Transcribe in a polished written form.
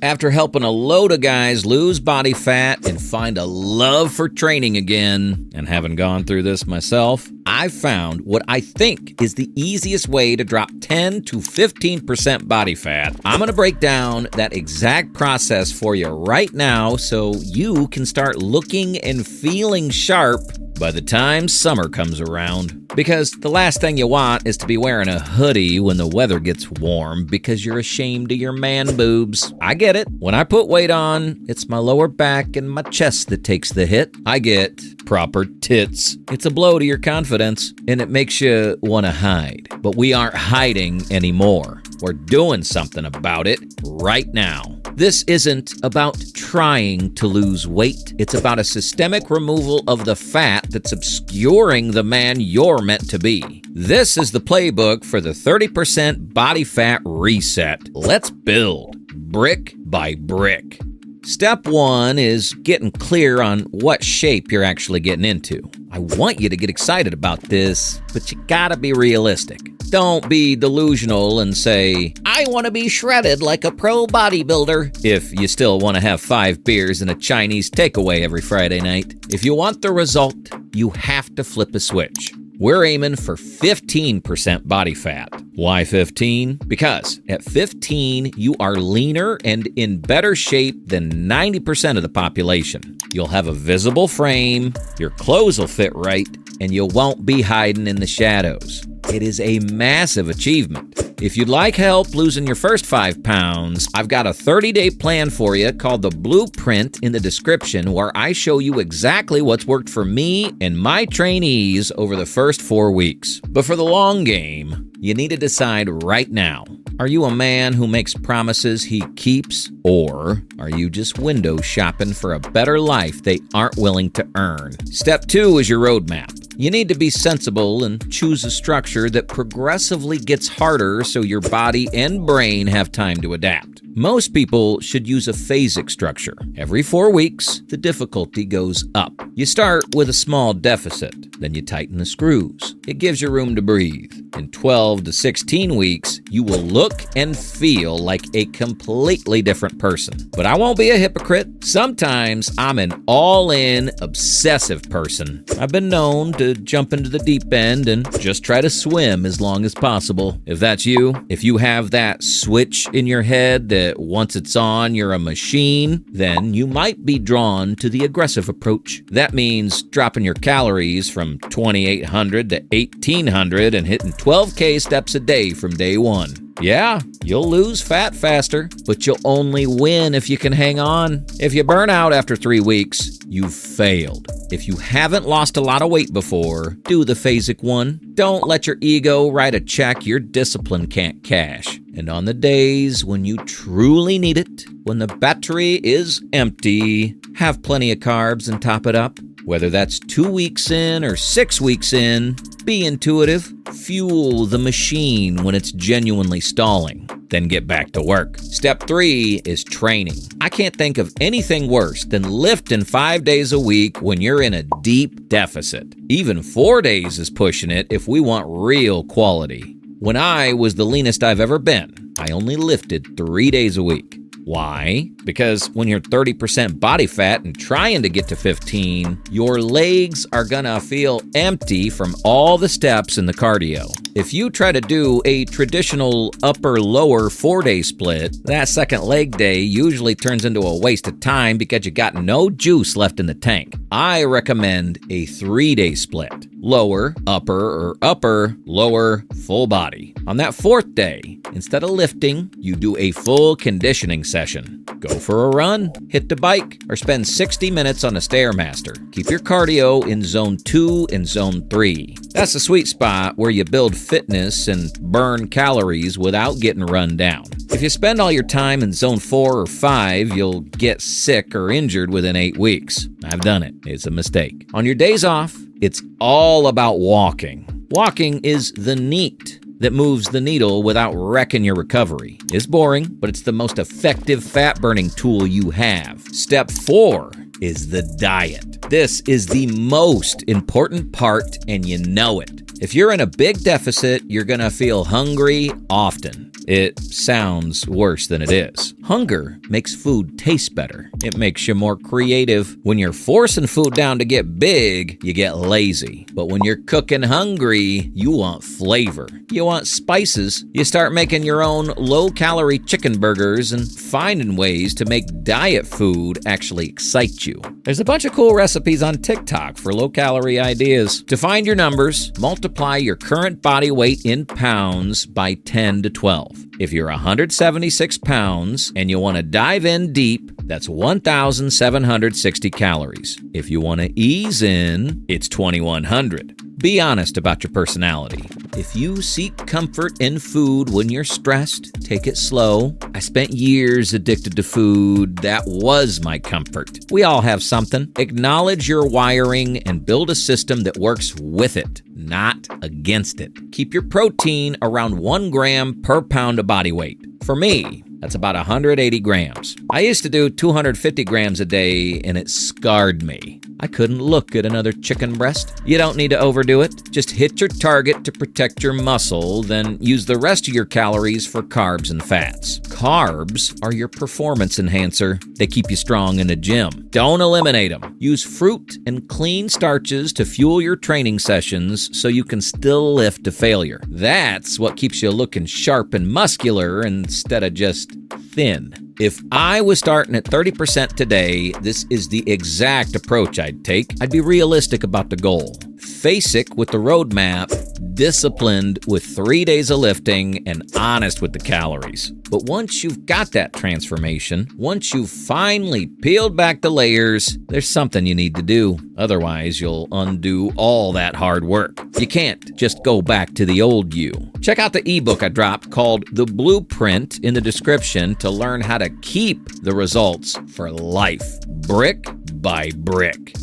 After helping a load of guys lose body fat and find a love for training again, and having gone through this myself, I've found what I think is the easiest way to drop 10 to 15% body fat. I'm going to break down that exact process for you right now so you can start looking and feeling sharp by the time summer comes around. Because the last thing you want is to be wearing a hoodie when the weather gets warm because you're ashamed of your man boobs. I get it. When I put weight on, it's my lower back and my chest that takes the hit. I get proper tits. It's a blow to your confidence, and it makes you want to hide. But we aren't hiding anymore. We're doing something about it right now. This isn't about trying to lose weight. It's about a systemic removal of the fat that's obscuring the man you're meant to be. This is the playbook for the 30% body fat reset. Let's build brick by brick. Step 1 is getting clear on what shape you're actually getting into. I want you to get excited about this, but you gotta be realistic. Don't be delusional and say, I want to be shredded like a pro bodybuilder, if you still want to have 5 beers and a Chinese takeaway every Friday night. If you want the result, you have to flip a switch. We're aiming for 15% body fat. Why 15? Because at 15, you are leaner and in better shape than 90% of the population. You'll have a visible frame, your clothes will fit right, and you won't be hiding in the shadows. It is a massive achievement. If you'd like help losing your first 5 pounds, I've got a 30-day plan for you called the Blueprint in the description, where I show you exactly what's worked for me and my trainees over the first 4 weeks. But for the long game, you need to decide right now. Are you a man who makes promises he keeps, or are you just window shopping for a better life they aren't willing to earn? Step 2 is your roadmap. You need to be sensible and choose a structure that progressively gets harder so your body and brain have time to adapt. Most people should use a phasic structure. Every 4 weeks, the difficulty goes up. You start with a small deficit, then you tighten the screws. It gives you room to breathe. In 12 to 16 weeks, you will look and feel like a completely different person. But I won't be a hypocrite. Sometimes I'm an all-in, obsessive person. I've been known to jump into the deep end and just try to swim as long as possible. If that's you, if you have that switch in your head that once it's on, you're a machine, then you might be drawn to the aggressive approach. That means dropping your calories from 2,800 to 1,800 and hitting 12K steps a day from day one. Yeah, you'll lose fat faster, but you'll only win if you can hang on. If you burn out after 3 weeks, you've failed. If you haven't lost a lot of weight before, do the phasic one. Don't let your ego write a check your discipline can't cash. And on the days when you truly need it, when the battery is empty, have plenty of carbs and top it up. Whether that's 2 weeks in or 6 weeks in, be intuitive. Fuel the machine when it's genuinely stalling. Then get back to work. Step 3 is training. I can't think of anything worse than lifting 5 days a week when you're in a deep deficit. Even 4 days is pushing it if we want real quality. When I was the leanest I've ever been, I only lifted 3 days a week. Why? Because when you're 30% body fat and trying to get to 15, your legs are gonna feel empty from all the steps in the cardio. If you try to do a traditional upper-lower 4-day split, that second leg day usually turns into a waste of time because you got no juice left in the tank. I recommend a 3-day split. Lower, upper, or upper, lower, full body. On that 4th day, instead of lifting, you do a full conditioning session. Go for a run, hit the bike, or spend 60 minutes on the Stairmaster. Keep your cardio in zone 2 and zone 3. That's the sweet spot where you build fitness and burn calories without getting run down. If you spend all your time in zone 4 or 5, you'll get sick or injured within 8 weeks. I've done it. It's a mistake. On your days off, it's all about walking. Walking is the NEAT that moves the needle without wrecking your recovery. It's boring, but it's the most effective fat-burning tool you have. Step 4 is the diet. This is the most important part, and you know it. If you're in a big deficit, you're gonna feel hungry often. It sounds worse than it is. Hunger makes food taste better. It makes you more creative. When you're forcing food down to get big, you get lazy. But when you're cooking hungry, you want flavor. You want spices. You start making your own low-calorie chicken burgers and finding ways to make diet food actually excite you. There's a bunch of cool recipes on TikTok for low-calorie ideas. To find your numbers, multiply your current body weight in pounds by 10 to 12. If you're 176 pounds and you want to dive in deep, that's 1,760 calories. If you want to ease in, it's 2,100. Be honest about your personality. If you seek comfort in food when you're stressed, take it slow. I spent years addicted to food. That was my comfort. We all have something. Acknowledge your wiring and build a system that works with it, not against it. Keep your protein around 1 gram per pound of body weight. For me, that's about 180 grams. I used to do 250 grams a day, and it scarred me. I couldn't look at another chicken breast. You don't need to overdo it. Just hit your target to protect your muscle, then use the rest of your calories for carbs and fats. Carbs are your performance enhancer. They keep you strong in the gym. Don't eliminate them. Use fruit and clean starches to fuel your training sessions so you can still lift to failure. That's what keeps you looking sharp and muscular instead of just thin. If I was starting at 30% today, this is the exact approach I'd take. I'd be realistic about the goal. Basic with the roadmap, disciplined with 3 days of lifting, and honest with the calories. But once you've got that transformation, once you've finally peeled back the layers, there's something you need to do. Otherwise, you'll undo all that hard work. You can't just go back to the old you. Check out the ebook I dropped called The Blueprint in the description to learn how to keep the results for life, brick by brick.